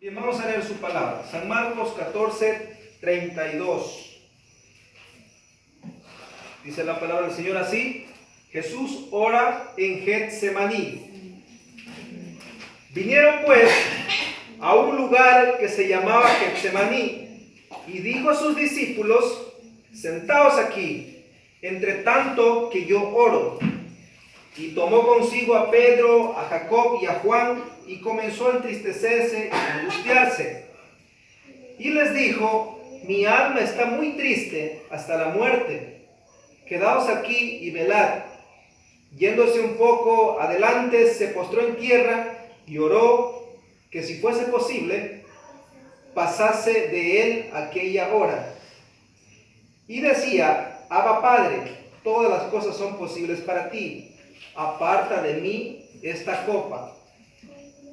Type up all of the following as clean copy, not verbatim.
Bien, vamos a leer su palabra. San Marcos 14:32. Dice la palabra del Señor así: Jesús ora en Getsemaní. Vinieron pues a un lugar que se llamaba Getsemaní, y dijo a sus discípulos: sentaos aquí, entre tanto que yo oro. Y tomó consigo a Pedro, a Jacob y a Juan, y comenzó a entristecerse y a angustiarse. Y les dijo: mi alma está muy triste hasta la muerte. Quedaos aquí y velad. Yéndose un poco adelante, se postró en tierra y oró que, si fuese posible, pasase de él aquella hora. Y decía: Abba Padre, todas las cosas son posibles para ti. Aparta de mí esta copa,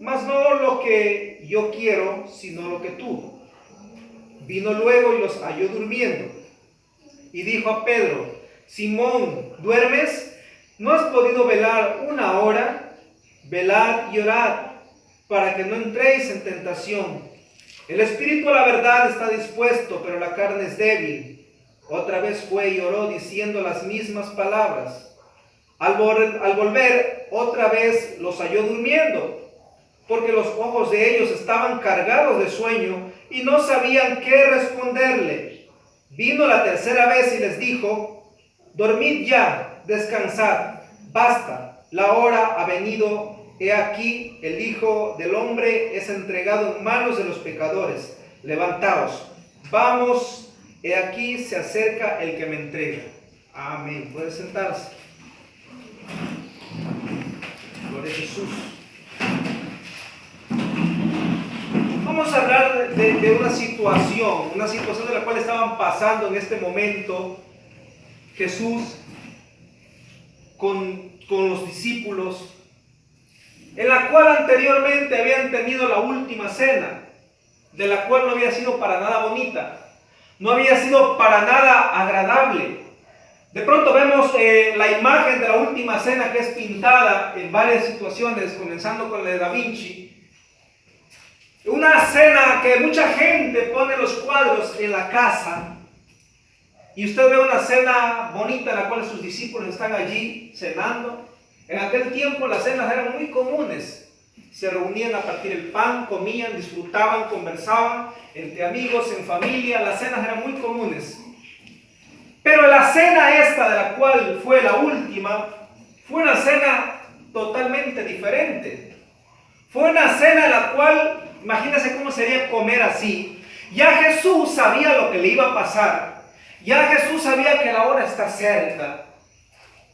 mas no lo que yo quiero, sino lo que tú. Vino luego y los halló durmiendo. Y dijo a Pedro: Simón, ¿duermes? ¿No has podido velar una hora? Velad y orad, para que no entréis en tentación. El espíritu a la verdad está dispuesto, pero la carne es débil. Otra vez fue y oró, diciendo las mismas palabras. Al volver, otra vez los halló durmiendo, porque los ojos de ellos estaban cargados de sueño y no sabían qué responderle. Vino la tercera vez y les dijo: dormid ya, descansad, basta, la hora ha venido. He aquí, el Hijo del Hombre es entregado en manos de los pecadores. Levantaos, vamos, he aquí se acerca el que me entrega. Amén. Puede sentarse. Gloria a Jesús. Vamos a hablar de una situación de la cual estaban pasando en este momento Jesús con los discípulos, en la cual anteriormente habían tenido la última cena, de la cual no había sido para nada bonita, no había sido para nada agradable. De pronto vemos la imagen de la última cena, que es pintada en varias situaciones, comenzando con la de Da Vinci. Una cena que mucha gente pone los cuadros en la casa, y usted ve una cena bonita en la cual sus discípulos están allí cenando. En aquel tiempo las cenas eran muy comunes. Se reunían a partir el pan, comían, disfrutaban, conversaban entre amigos, en familia. Las cenas eran muy comunes. Pero la cena esta, de la cual fue la última, fue una cena totalmente diferente. Fue una cena en la cual, imagínense cómo sería comer así. Ya Jesús sabía lo que le iba a pasar. Ya Jesús sabía que la hora está cerca.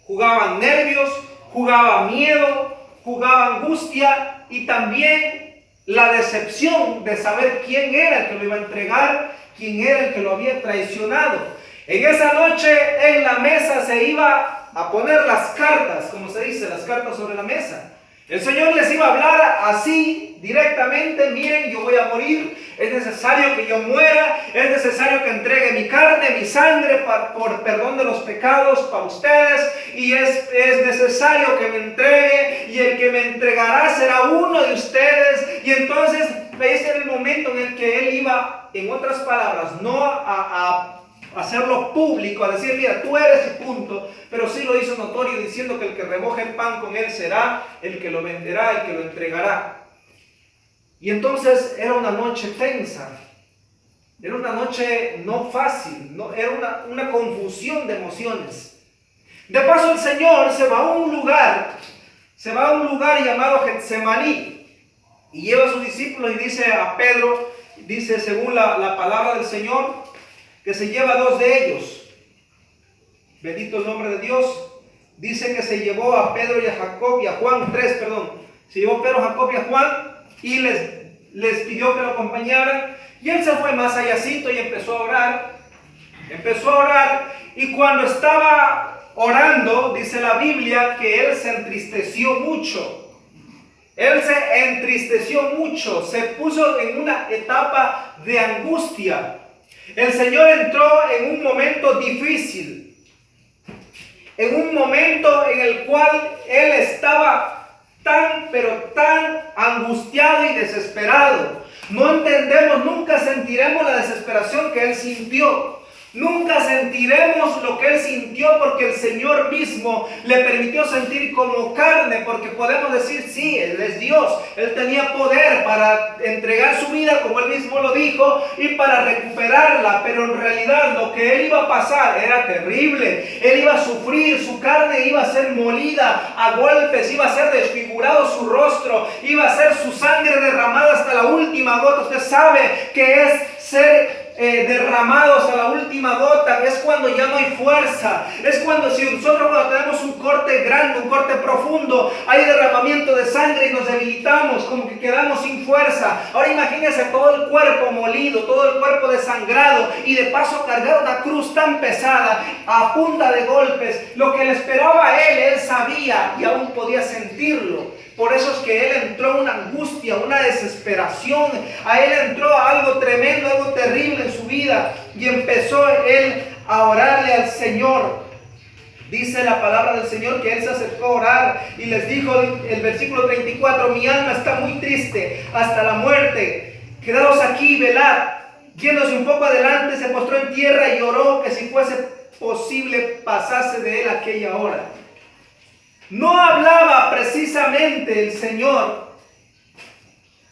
Jugaban nervios, jugaba miedo, jugaba angustia y también la decepción de saber quién era el que lo iba a entregar, quién era el que lo había traicionado. En esa noche en la mesa se iba a poner las cartas, como se dice, las cartas sobre la mesa. El Señor les iba a hablar así directamente: miren, yo voy a morir, es necesario que yo muera, es necesario que entregue mi carne, mi sangre por perdón de los pecados para ustedes, y es necesario que me entregue, y el que me entregará será uno de ustedes. Y entonces ese era el momento en el que Él iba, en otras palabras, no a hacerlo público, a decir: mira, tú eres y punto, pero sí lo hizo notorio, diciendo que el que remoje el pan con él será el que lo venderá, el que lo entregará. Y entonces era una noche tensa, era una noche no fácil, era una confusión de emociones. De paso, el Señor se va a un lugar llamado Getsemaní, y lleva a sus discípulos y dice a Pedro, dice según la palabra del Señor, que se lleva a dos de ellos. Bendito el nombre de Dios. Dice que se llevó a Pedro y a Jacob y a Juan, se llevó a Pedro, Jacob y a Juan, y les pidió que lo acompañaran. Y él se fue más allácito y empezó a orar. Y cuando estaba orando, dice la Biblia que él se entristeció mucho. Se puso en una etapa de angustia. El Señor entró en un momento difícil, en un momento en el cual Él estaba tan, pero tan angustiado y desesperado. No entendemos, nunca sentiremos la desesperación que Él sintió. Nunca sentiremos lo que Él sintió porque el Señor mismo le permitió sentir como carne, porque podemos decir, sí, Él es Dios, Él tenía poder para entregar su vida, como Él mismo lo dijo, y para recuperarla, pero en realidad lo que Él iba a pasar era terrible. Él iba a sufrir, su carne iba a ser molida a golpes, iba a ser desfigurado su rostro, iba a ser su sangre derramada hasta la última gota. Usted sabe que es ser derramados a la última gota, es cuando ya no hay fuerza, es cuando si nosotros cuando tenemos un corte grande, un corte profundo, hay derramamiento de sangre y nos debilitamos, como que quedamos sin fuerza. Ahora imagínense todo el cuerpo molido, todo el cuerpo desangrado y de paso cargar una cruz tan pesada a punta de golpes. Lo que le esperaba a él sabía y aún podía sentirlo. Por eso es que él entró en una angustia, una desesperación. A él entró algo tremendo, algo terrible en su vida. Y empezó él a orarle al Señor. Dice la palabra del Señor que él se acercó a orar y les dijo el versículo 34, mi alma está muy triste hasta la muerte. Quedaos aquí y velad. Yéndose un poco adelante, se postró en tierra y oró que si fuese posible pasase de él aquella hora. No hablaba precisamente el Señor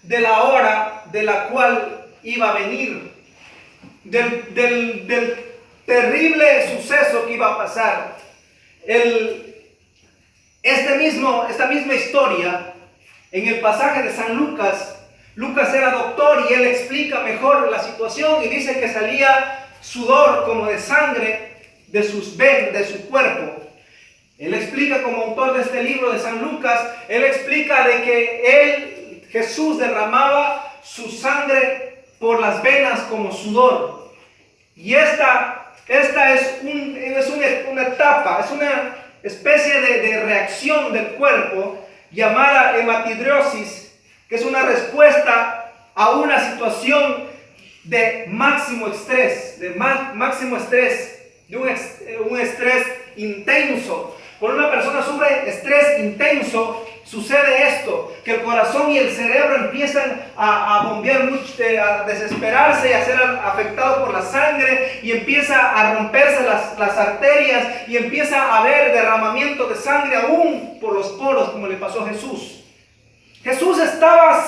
de la hora de la cual iba a venir, del terrible suceso que iba a pasar. Esta misma historia, en el pasaje de San Lucas, Lucas era doctor y él explica mejor la situación y dice que salía sudor como de sangre de su cuerpo. Él explica como autor de este libro de San Lucas, él explica de que Jesús derramaba su sangre por las venas como sudor. Y esta es una etapa, es una especie de reacción del cuerpo llamada hematidrosis, que es una respuesta a una situación de máximo estrés, de un estrés intenso. Cuando una persona sufre estrés intenso, sucede esto, que el corazón y el cerebro empiezan a bombear mucho, a desesperarse y a ser afectados por la sangre, y empieza a romperse las arterias, y empieza a haber derramamiento de sangre aún por los poros, como le pasó a Jesús. Jesús estaba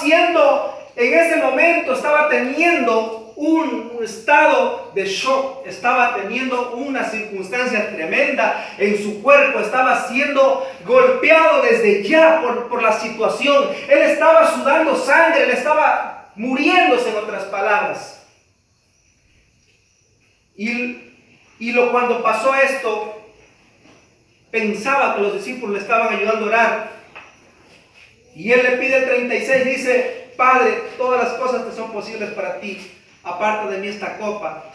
en ese momento estaba teniendo un estado de shock, estaba teniendo una circunstancia tremenda en su cuerpo, estaba siendo golpeado desde ya por la situación. Él estaba sudando sangre, él estaba muriéndose, en otras palabras. Cuando pasó esto, pensaba que los discípulos le estaban ayudando a orar. Y él le pide el 36, dice, Padre, todas las cosas te son posibles para ti. Aparte de mí esta copa,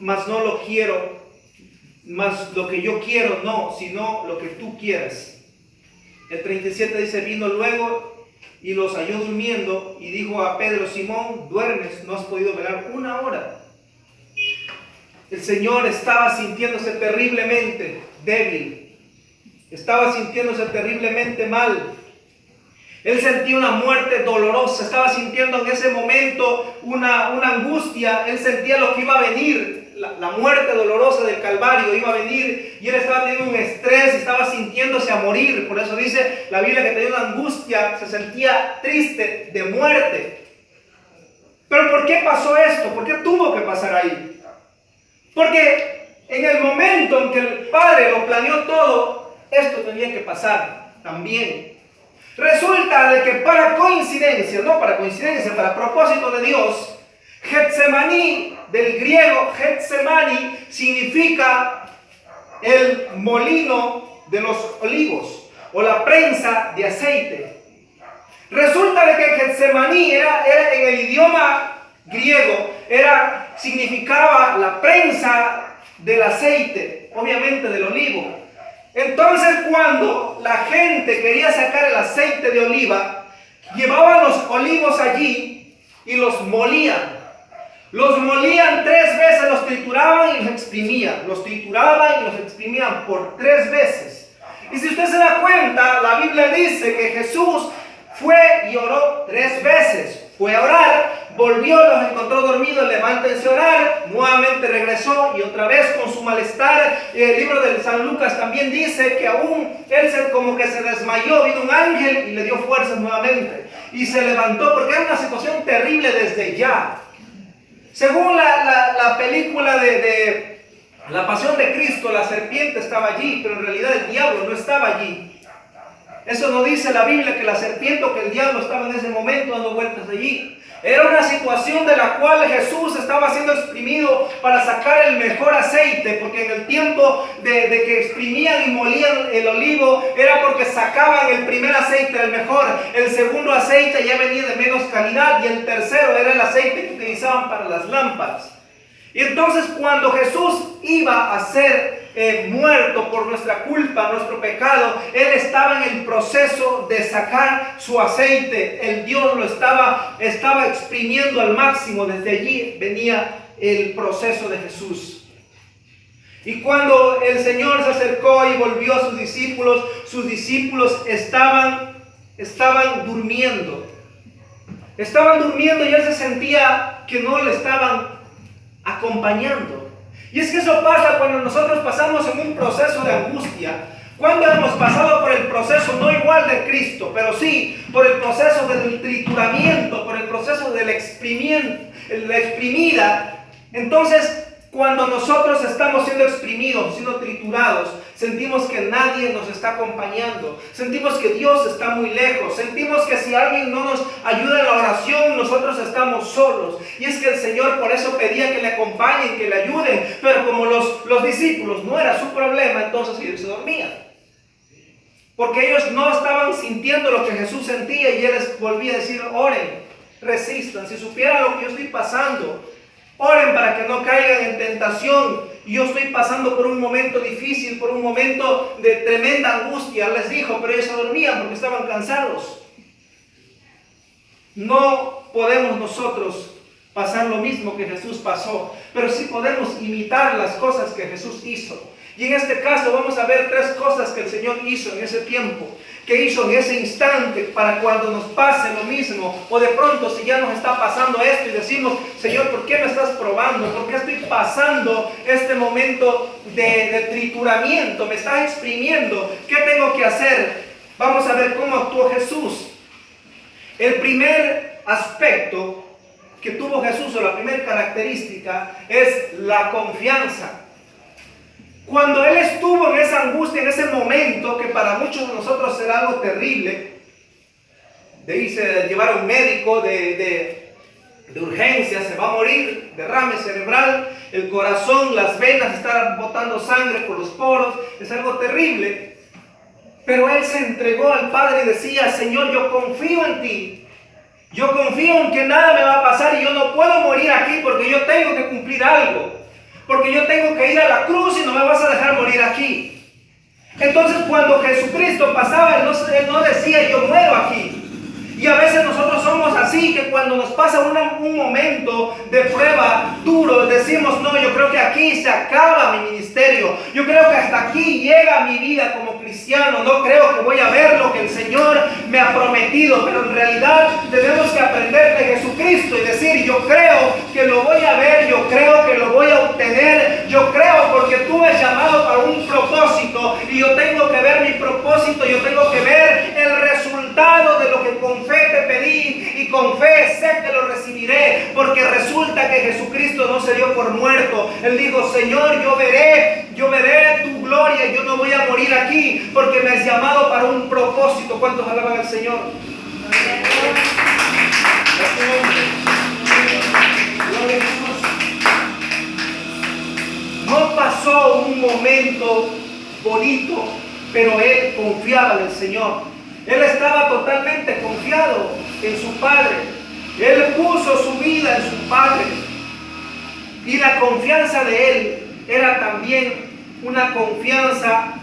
mas no lo quiero, mas lo que yo quiero no, sino lo que tú quieras. El 37 dice, vino luego y los halló durmiendo y dijo a Pedro, Simón, ¿duermes? ¿No has podido velar una hora? El Señor estaba sintiéndose terriblemente débil, estaba sintiéndose terriblemente mal. Él sentía una muerte dolorosa, estaba sintiendo en ese momento una angustia. Él sentía lo que iba a venir, la muerte dolorosa del Calvario iba a venir, y él estaba teniendo un estrés, estaba sintiéndose a morir. Por eso dice la Biblia que tenía una angustia, se sentía triste de muerte. Pero ¿por qué pasó esto? ¿Por qué tuvo que pasar ahí? Porque en el momento en que el Padre lo planeó todo, esto tenía que pasar también. Resulta de que para propósito de Dios, Getsemaní, del griego Getsemani, significa el molino de los olivos o la prensa de aceite. Resulta de que Getsemaní era en el idioma griego, significaba la prensa del aceite, obviamente del olivo. Entonces, cuando la gente quería sacar el aceite de oliva, llevaban los olivos allí y los molían. Los molían 3 veces, los trituraban y los exprimían. Los trituraban y los exprimían por 3 veces. Y si usted se da cuenta, la Biblia dice que Jesús fue y oró 3 veces. Fue a orar, volvió, los encontró dormidos, levántense a orar, nuevamente regresó y otra vez con su malestar. El libro de San Lucas también dice que aún él como que se desmayó, vino un ángel y le dio fuerzas nuevamente y se levantó, porque era una situación terrible desde ya. Según la película de La Pasión de Cristo, la serpiente estaba allí, pero en realidad el diablo no estaba allí. Eso no dice la Biblia que la serpiente o que el diablo estaba en ese momento dando vueltas allí. Era una situación de la cual Jesús estaba siendo exprimido para sacar el mejor aceite, porque en el tiempo de que exprimían y molían el olivo, era porque sacaban el primer aceite, el mejor. El segundo aceite ya venía de menos calidad y el tercero era el aceite que utilizaban para las lámparas. Y entonces cuando Jesús iba a ser muerto por nuestra culpa, nuestro pecado, Él estaba en el proceso de sacar su aceite. El Dios lo estaba exprimiendo al máximo. Desde allí venía el proceso de Jesús. Y cuando el Señor se acercó y volvió a sus discípulos estaban durmiendo. Estaban durmiendo y Él se sentía que no le estaban acompañando. Y es que eso pasa cuando nosotros pasamos en un proceso de angustia. Cuando hemos pasado por el proceso, no igual de Cristo, pero sí por el proceso del trituramiento, por el proceso del la exprimida. Entonces, cuando nosotros estamos siendo exprimidos, siendo triturados, sentimos que nadie nos está acompañando, sentimos que Dios está muy lejos, sentimos que si alguien no nos ayuda en la oración, nosotros estamos solos. Y es que el Señor por eso pedía que le acompañen, que le ayuden, pero como los discípulos no era su problema, entonces ellos se dormían. Porque ellos no estaban sintiendo lo que Jesús sentía y Él les volvía a decir: oren, resistan, si supieran lo que yo estoy pasando, oren para que no caigan en tentación. Yo estoy pasando por un momento difícil, por un momento de tremenda angustia, les dijo, pero ellos se dormían porque estaban cansados. No podemos nosotros pasar lo mismo que Jesús pasó, pero sí podemos imitar las cosas que Jesús hizo. Y en este caso vamos a ver 3 cosas que el Señor hizo en ese tiempo, que hizo en ese instante para cuando nos pase lo mismo, o de pronto si ya nos está pasando esto y decimos: Señor, ¿por qué me estás probando? ¿Por qué estoy pasando este momento de trituramiento? ¿Me estás exprimiendo? ¿Qué tengo que hacer? Vamos a ver cómo actuó Jesús. El primer aspecto que tuvo Jesús, o la primera característica, es la confianza. Cuando Él estuvo en esa angustia, en ese momento, que para muchos de nosotros será algo terrible, de irse a llevar a un médico de urgencia, se va a morir, derrame cerebral, el corazón, las venas, estar botando sangre por los poros, es algo terrible. Pero Él se entregó al Padre y decía: Señor, yo confío en ti. Yo confío en que nada me va a pasar y yo no puedo morir aquí porque yo tengo que cumplir algo. Porque yo tengo que ir a la cruz y no me vas a dejar morir aquí. Entonces cuando Jesucristo pasaba, Él no decía: yo muero aquí. Y a veces nosotros somos así, que cuando nos pasa un momento de prueba duro, decimos: no, yo creo que aquí se acaba mi ministerio. Yo creo que hasta aquí llega mi vida como cristiano. No creo que voy a ver lo que el Señor me ha prometido. Pero en realidad tenemos que aprender de Jesucristo y decir: yo creo que lo voy a ver, yo creo que lo voy a obtener. Yo creo porque tú me has llamado para un propósito y yo tengo que ver mi propósito, yo tengo que ver el resultado de lo que con fe te pedí y con fe sé que lo recibiré, porque resulta que Jesucristo no se dio por muerto. Él dijo: Señor, yo veré tu gloria, yo no voy a morir aquí porque me has llamado para un propósito. ¿Cuántos alaban al Señor? No pasó un momento bonito, pero él confiaba en el Señor. Él estaba totalmente confiado en su Padre. Él puso su vida en su Padre. Y la confianza de él era también una confianza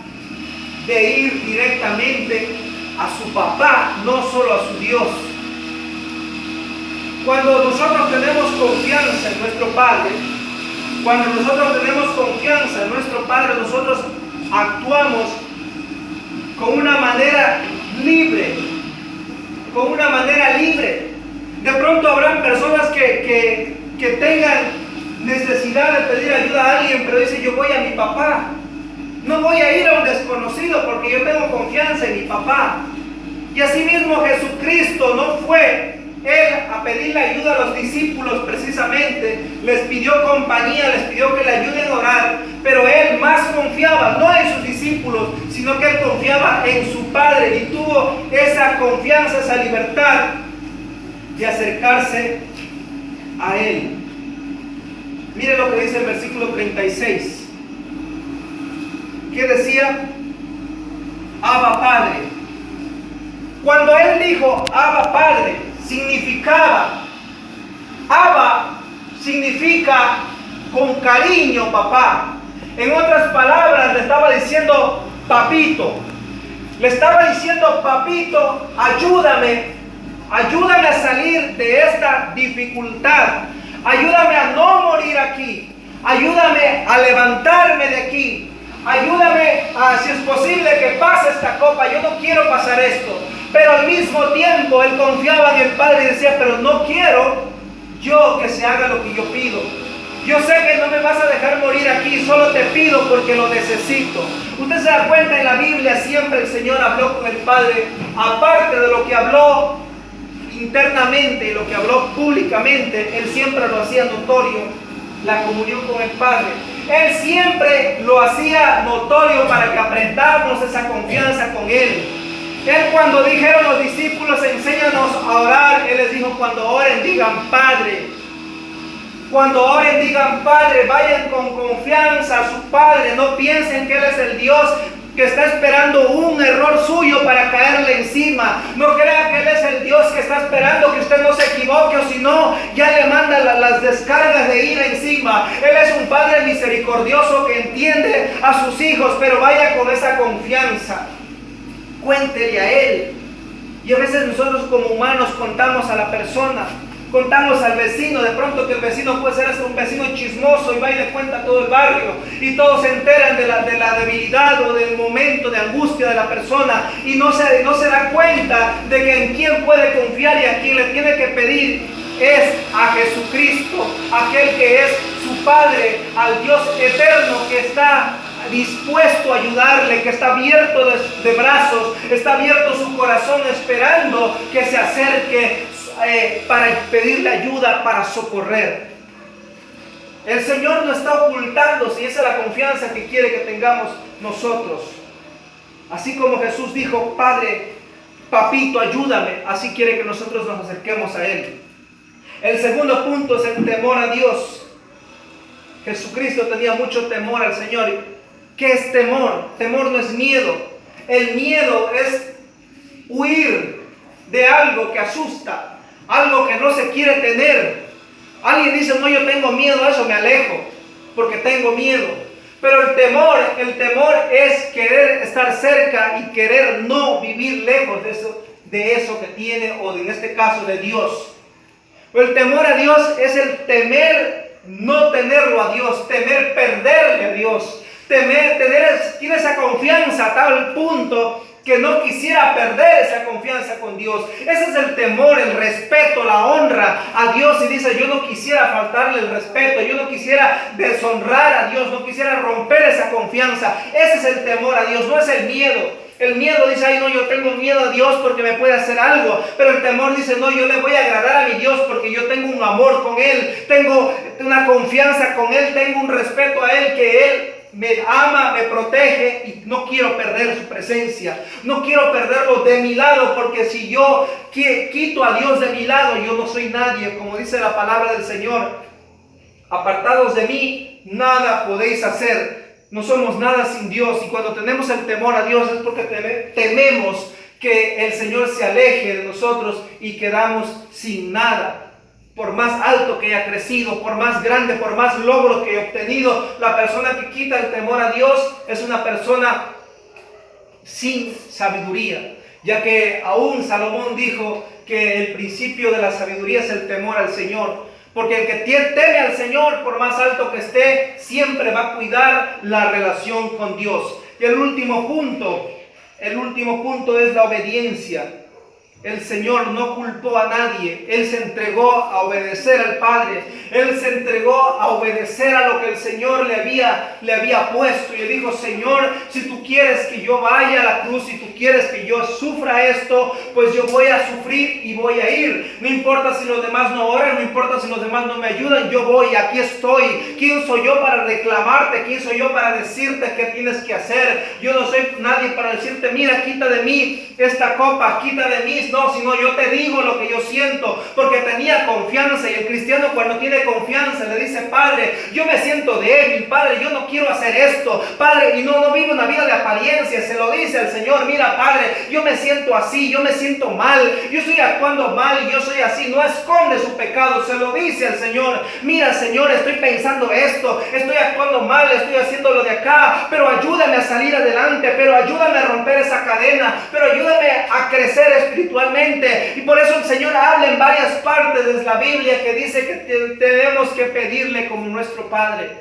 de ir directamente a su papá, no solo a su Dios. Cuando nosotros tenemos confianza en nuestro Padre, cuando nosotros tenemos confianza en nuestro Padre, nosotros actuamos con una manera libre, De pronto habrán personas que tengan necesidad de pedir ayuda a alguien, pero dice: yo voy a mi papá. No voy a ir a un desconocido porque yo tengo confianza en mi papá. Y asimismo Jesucristo no fue Él a pedirle ayuda a los discípulos precisamente. Les pidió compañía, les pidió que le ayuden a orar. Pero Él más confiaba, no en sus discípulos, sino que Él confiaba en su Padre. Y tuvo esa confianza, esa libertad de acercarse a Él. Mire lo que dice el versículo 36. ¿Qué decía? Abba Padre. Cuando Él dijo Abba Padre, significaba, Abba significa con cariño papá. En otras palabras, le estaba diciendo papito. Le estaba diciendo: papito, ayúdame a salir de esta dificultad. Ayúdame a no morir aquí. Ayúdame a levantarme de aquí. Ayúdame a, si es posible, que pase esta copa. Yo no quiero pasar esto. Pero al mismo tiempo Él confiaba en el Padre y decía: pero no quiero yo que se haga lo que yo pido. Yo sé que no me vas a dejar morir aquí, solo te pido porque lo necesito. Usted se da cuenta, en la Biblia siempre el Señor habló con el Padre, aparte de lo que habló internamente y lo que habló públicamente. Él siempre lo hacía notorio, la comunión con el Padre. Él siempre lo hacía notorio para que aprendamos esa confianza con Él. Él, cuando dijeron los discípulos: enséñanos a orar, Él les dijo: cuando oren digan Padre. Cuando oren digan Padre. Vayan con confianza a su Padre. No piensen que Él es el Dios que está esperando un error suyo para caerle encima. No crea que Él es el Dios que está esperando que usted no se equivoque, o si no, ya le manda las descargas de ira encima. Él es un Padre misericordioso que entiende a sus hijos, pero vaya con esa confianza. Cuéntele a Él. Y a veces nosotros como humanos contamos a la persona, contamos al vecino. De pronto que el vecino puede ser hasta un vecino chismoso y va y le cuenta a todo el barrio, y todos se enteran de la debilidad o del momento de angustia de la persona, y no se da cuenta de que en quién puede confiar y a quién le tiene que pedir es a Jesucristo, aquel que es su Padre, al Dios eterno que está dispuesto a ayudarle, que está abierto de brazos, está abierto su corazón esperando que se acerque para pedirle ayuda, para socorrer. El Señor no está ocultándose, y esa es la confianza que quiere que tengamos nosotros. Así como Jesús dijo: Padre, papito, ayúdame, así quiere que nosotros nos acerquemos a Él. El segundo punto es el temor a Dios. Jesucristo tenía mucho temor al Señor. ¿Qué es temor? Temor no es miedo. El miedo es huir de algo que asusta, algo que no se quiere tener. Alguien dice: no, yo tengo miedo a eso, me alejo porque tengo miedo. Pero el temor es querer estar cerca y querer no vivir lejos de eso que tiene, o en este caso de Dios. El temor a Dios es el temer no tenerlo a Dios, temer perderle a Dios, tiene esa confianza a tal punto que no quisiera perder esa confianza con Dios. Ese es el temor, el respeto, la honra a Dios. Y dice: yo no quisiera faltarle el respeto, yo no quisiera deshonrar a Dios, no quisiera romper esa confianza. Ese es el temor a Dios, no es el miedo. El miedo dice: ay, no, yo tengo miedo a Dios porque me puede hacer algo. Pero el temor dice: no, yo le voy a agradar a mi Dios porque yo tengo un amor con Él, tengo una confianza con Él, tengo un respeto a Él, que Él me ama, me protege, y no quiero perder su presencia. No quiero perderlo de mi lado, porque si yo quito a Dios de mi lado, yo no soy nadie. Como dice la palabra del Señor: apartados de mí, nada podéis hacer. No somos nada sin Dios. Y cuando tenemos el temor a Dios es porque tememos que el Señor se aleje de nosotros y quedamos sin nada. Por más alto que haya crecido, por más grande, por más logros que haya obtenido, la persona que quita el temor a Dios es una persona sin sabiduría. Ya que aún Salomón dijo que el principio de la sabiduría es el temor al Señor. Porque el que teme al Señor, por más alto que esté, siempre va a cuidar la relación con Dios. Y el último punto es la obediencia. el Señor no culpó a nadie. Él se entregó a obedecer al Padre. Él se entregó a obedecer a lo que el Señor le había puesto. Y le dijo: Señor, si tú quieres que yo vaya a la cruz, si tú quieres que yo sufra esto, pues yo voy a sufrir y voy a ir. No importa si los demás no oran, no importa si los demás no me ayudan, yo voy, aquí estoy. ¿Quién soy yo para reclamarte? ¿Quién soy yo para decirte qué tienes que hacer? Yo no soy nadie para decirte: mira, quita de mí esta copa, quita de mí. No, sino yo te digo lo que yo siento, porque tenía confianza. Y el cristiano, cuando tiene confianza, le dice: Padre, yo me siento débil, Padre, yo no quiero hacer esto, Padre, y no vivo una vida de apariencia. Se lo dice al Señor: mira, Padre, yo me siento así, yo me siento mal, yo estoy actuando mal y yo soy así. No esconde su pecado, se lo dice al Señor: mira, Señor, estoy pensando esto, estoy actuando mal, estoy haciendo lo de acá, pero ayúdame a salir adelante, pero ayúdame a romper esa cadena, pero ayúdame a crecer espiritualmente. Y por eso el Señor habla en varias partes de la Biblia que dice que tenemos que pedirle como nuestro Padre.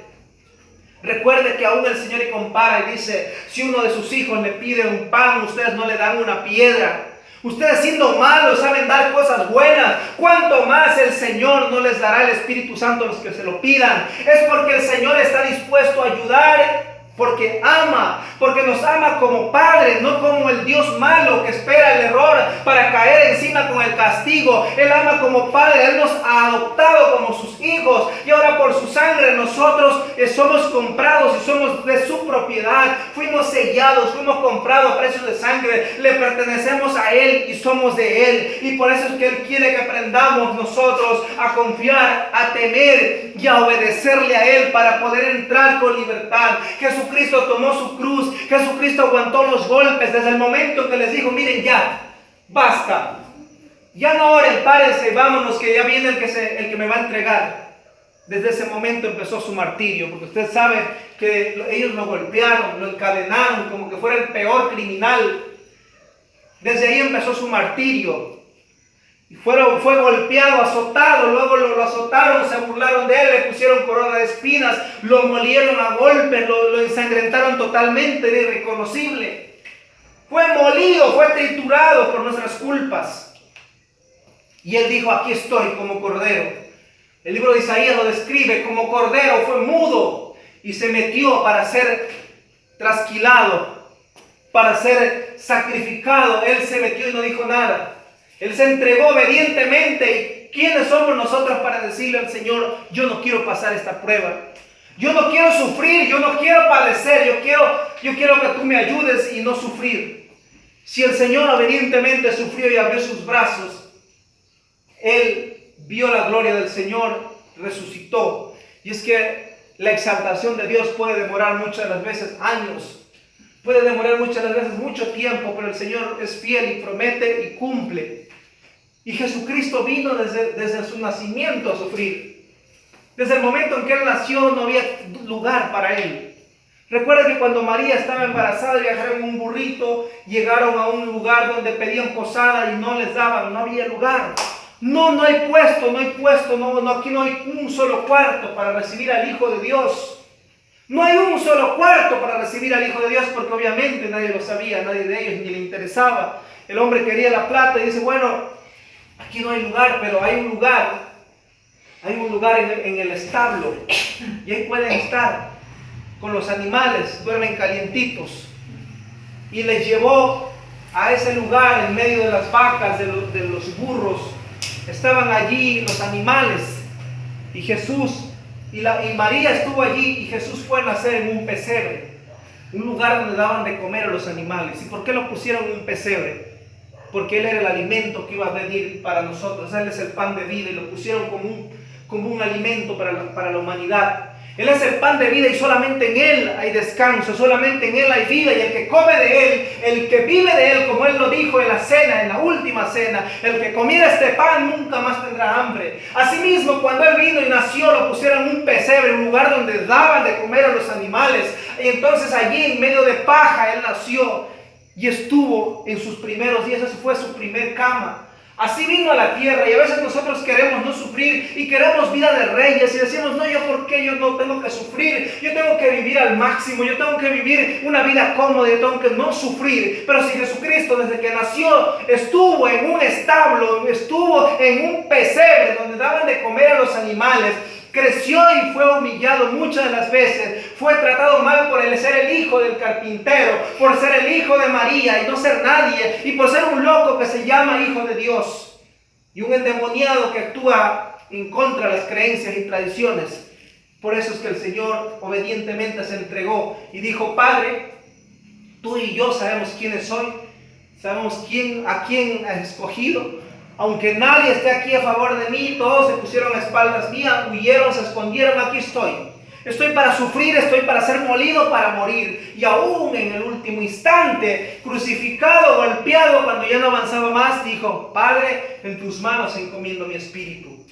Recuerde que aún el Señor y compara y dice: si uno de sus hijos le pide un pan, ustedes no le dan una piedra. Ustedes, siendo malos, saben dar cosas buenas. ¿Cuánto más el Señor no les dará el Espíritu Santo a los que se lo pidan? Es porque el Señor está dispuesto a ayudar, porque ama, porque nos ama como Padre, no como el Dios malo que espera el error para caer encima con el castigo. Él ama como Padre. Él nos ha adoptado como sus hijos, y ahora por su sangre nosotros somos comprados y somos de su propiedad. Fuimos sellados, fuimos comprados a precios de sangre, le pertenecemos a Él y somos de Él. Y por eso es que Él quiere que aprendamos nosotros a confiar, a temer y a obedecerle a Él para poder entrar con libertad. Jesucristo tomó su cruz, Jesucristo aguantó los golpes desde el momento que les dijo: miren, ya, basta, ya no oren, párense, vámonos, que ya viene el que me va a entregar. Desde ese momento empezó su martirio, porque usted sabe que ellos lo golpearon, lo encadenaron como que fuera el peor criminal. Desde ahí empezó su martirio. Fue golpeado, azotado, luego lo azotaron, se burlaron de él, le pusieron corona de espinas, lo molieron a golpes, lo ensangrentaron totalmente, era irreconocible. Fue molido, fue triturado por nuestras culpas. Y él dijo: aquí estoy como cordero. El libro de Isaías lo describe: como cordero fue mudo y se metió para ser trasquilado, para ser sacrificado. Él se metió y no dijo nada. Él se entregó obedientemente. ¿Y quiénes somos nosotros para decirle al Señor: yo no quiero pasar esta prueba, yo no quiero sufrir, yo no quiero padecer, yo quiero que tú me ayudes y no sufrir? Si el Señor obedientemente sufrió y abrió sus brazos, Él vio la gloria del Señor, resucitó. Y es que la exaltación de Dios puede demorar muchas de las veces años, puede demorar muchas de las veces mucho tiempo, pero el Señor es fiel y promete y cumple. Y Jesucristo vino desde su nacimiento a sufrir. Desde el momento en que Él nació no había lugar para Él. Recuerda que cuando María estaba embarazada, viajaron en un burrito, llegaron a un lugar donde pedían posada y no les daban, no había lugar. No hay puesto, aquí no hay un solo cuarto para recibir al Hijo de Dios. No hay un solo cuarto para recibir al Hijo de Dios, porque obviamente nadie lo sabía, nadie de ellos ni le interesaba. El hombre quería la plata y dice: bueno, aquí no hay lugar, pero hay un lugar en el establo, y ahí pueden estar con los animales, duermen calientitos. Y les llevó a ese lugar en medio de las vacas, de los burros. Estaban allí los animales, y Jesús y María estuvo allí, y Jesús fue a nacer en un pesebre, un lugar donde daban de comer a los animales. ¿Y por qué lo pusieron en un pesebre? Porque Él era el alimento que iba a venir para nosotros. Él es el pan de vida, y lo pusieron como un alimento para la humanidad. Él es el pan de vida, y solamente en Él hay descanso, solamente en Él hay vida. Y el que come de Él, el que vive de Él, como Él lo dijo en la cena, en la última cena: el que comiera este pan nunca más tendrá hambre. Asimismo, cuando Él vino y nació, lo pusieron en un pesebre, un lugar donde daban de comer a los animales. Y entonces allí, en medio de paja, Él nació y estuvo en sus primeros días. Esa fue su primer cama. Así vino a la tierra, y a veces nosotros queremos no sufrir y queremos vida de reyes y decimos, no, yo por qué yo no tengo que sufrir, yo tengo que vivir al máximo, yo tengo que vivir una vida cómoda, yo tengo que no sufrir. Pero si Jesucristo desde que nació estuvo en un establo, estuvo en un pesebre donde daban de comer a los animales, creció y fue humillado muchas de las veces, fue tratado mal por ser el hijo del carpintero, por ser el hijo de María y no ser nadie, y por ser un loco que se llama hijo de Dios, y un endemoniado que actúa en contra de las creencias y tradiciones. Por eso es que el Señor obedientemente se entregó y dijo, Padre, tú y yo sabemos quiénes soy, sabemos a quién has escogido. Aunque nadie esté aquí a favor de mí, todos se pusieron a espaldas mías, huyeron, se escondieron, aquí estoy. Estoy para sufrir, estoy para ser molido, para morir. Y aún en el último instante, crucificado, golpeado, cuando ya no avanzaba más, dijo, Padre, en tus manos encomiendo mi espíritu.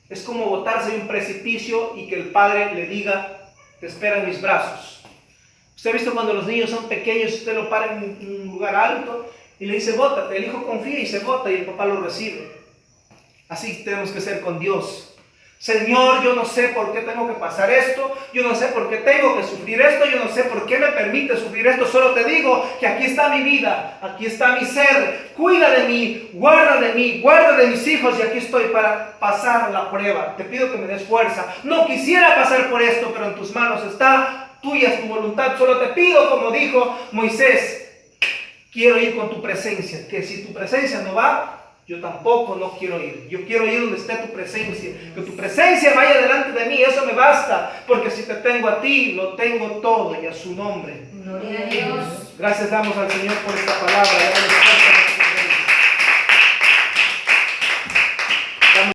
Es como botarse de un precipicio y que el Padre le diga, te esperan mis brazos. Usted ha visto cuando los niños son pequeños, usted lo para en un lugar alto y le dice, bótate, el hijo confía y se bota y el papá lo recibe. Así tenemos que ser con Dios. Señor, yo no sé por qué tengo que pasar esto, yo no sé por qué tengo que sufrir esto, yo no sé por qué me permite sufrir esto, solo te digo que aquí está mi vida, aquí está mi ser, cuida de mí, guarda de mis hijos y aquí estoy para pasar la prueba. Te pido que me des fuerza. No quisiera pasar por esto, pero en tus manos está, tuya es tu voluntad. Solo te pido, como dijo Moisés, quiero ir con tu presencia, que si tu presencia no va, yo tampoco no quiero ir. Yo quiero ir donde esté tu presencia, que tu presencia vaya delante de mí, eso me basta, porque si te tengo a ti, lo tengo todo y a su nombre. Gloria a Dios. Gracias damos al Señor por esta palabra.